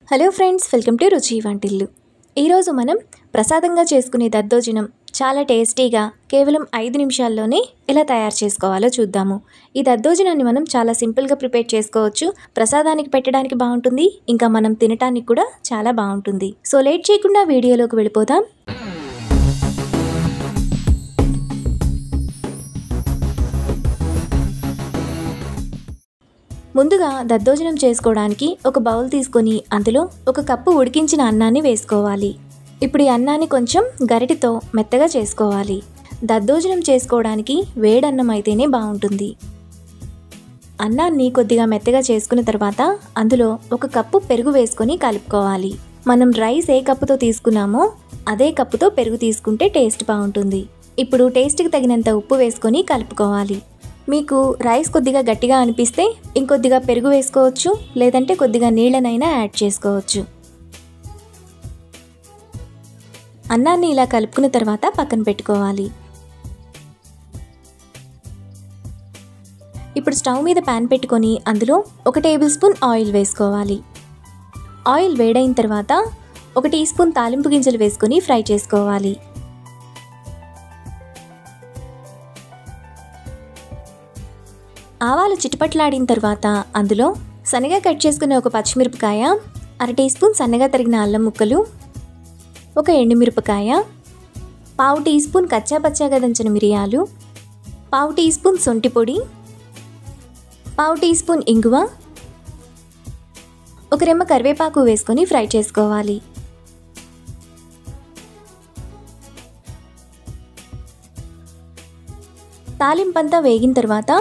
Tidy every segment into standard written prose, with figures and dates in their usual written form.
Hello friends, welcome to రుచి వంటిల్లు. ఈరోజు మనం ప్రసాదంగా చేసుకునే దద్దోజనం చాలా టేస్టీగా కేవలం 5 నిమిషాల్లోనే ఎలా తయారు చేసుకోవాలో చూద్దాము. ఈ దద్దోజనాన్ని మనం చాలా సింపుల్గా ప్రిపేర్ చేసుకోవచ్చు. ప్రసాదానికి పెట్టడానికి బాగుంటుంది, ఇంకా మనం తినటానికి కూడా చాలా బాగుంటుంది. సో లేట్ చేయకుండా వీడియోలోకి వెళ్ళిపోదాం. ముందుగా దద్దోజనం చేసుకోవడానికి ఒక బౌల్ తీసుకొని అందులో ఒక కప్పు ఉడికించిన అన్నాన్ని వేసుకోవాలి. ఇప్పుడు ఈ అన్నాన్ని కొంచెం గరిటెతో మెత్తగా చేసుకోవాలి. దద్దోజనం చేసుకోవడానికి వేడన్నం అయితేనే బాగుంటుంది. అన్నాన్ని కొద్దిగా మెత్తగా చేసుకున్న తర్వాత అందులో ఒక కప్పు పెరుగు వేసుకొని కలుపుకోవాలి. మనం రైస్ ఏ కప్పుతో తీసుకున్నామో అదే కప్పుతో పెరుగు తీసుకుంటే టేస్ట్ బాగుంటుంది. ఇప్పుడు టేస్ట్కి తగినంత ఉప్పు వేసుకొని కలుపుకోవాలి. మీకు రైస్ కొద్దిగా గట్టిగా అనిపిస్తే ఇంకొద్దిగా పెరుగు వేసుకోవచ్చు, లేదంటే కొద్దిగా నీళ్ళనైనా యాడ్ చేసుకోవచ్చు. అన్నాన్ని ఇలా కలుపుకున్న తర్వాత పక్కన పెట్టుకోవాలి. ఇప్పుడు స్టవ్ మీద ప్యాన్ పెట్టుకొని అందులో 1 టేబుల్ స్పూన్ ఆయిల్ వేసుకోవాలి. ఆయిల్ వేడైన తర్వాత 1 టీ స్పూన్ తాలింపు గింజలు వేసుకొని ఫ్రై చేసుకోవాలి. ఆవాలు చిటపట్లాడిన తర్వాత అందులో సన్నగా కట్ చేసుకున్న ఒక పచ్చిమిరపకాయ, 1/2 టీ స్పూన్ సన్నగా తరిగిన అల్లం ముక్కలు, ఒక ఎండుమిరపకాయ, 1/2 టీ స్పూన్ కచ్చా పచ్చాగా దంచిన మిరియాలు, 1/2 టీ స్పూన్ శొంఠి పొడి, 1/2 టీ స్పూన్ ఇంగువ, ఒక రెమ్మ కరివేపాకు వేసుకొని ఫ్రై చేసుకోవాలి. తాలింపంతా వేగిన తర్వాత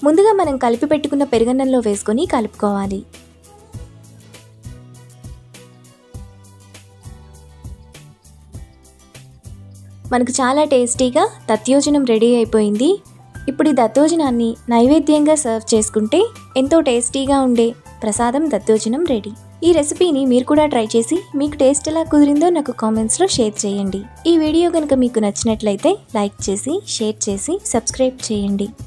ముందుగా మనం కలిపి పెట్టుకున్న పెరుగన్నంలో వేసుకొని కలుపుకోవాలి. మనకు చాలా టేస్టీగా దద్దోజనం రెడీ అయిపోయింది. ఇప్పుడు ఈ దద్దోజనాన్ని నైవేద్యంగా సర్వ్ చేసుకుంటే ఎంతో టేస్టీగా ఉండే ప్రసాదం దద్దోజనం రెడీ. ఈ రెసిపీని మీరు కూడా ట్రై చేసి మీకు టేస్ట్ ఎలా కుదిరిందో నాకు కామెంట్స్లో షేర్ చేయండి. ఈ వీడియో కనుక మీకు నచ్చినట్లయితే లైక్ చేసి, షేర్ చేసి, సబ్స్క్రైబ్ చేయండి.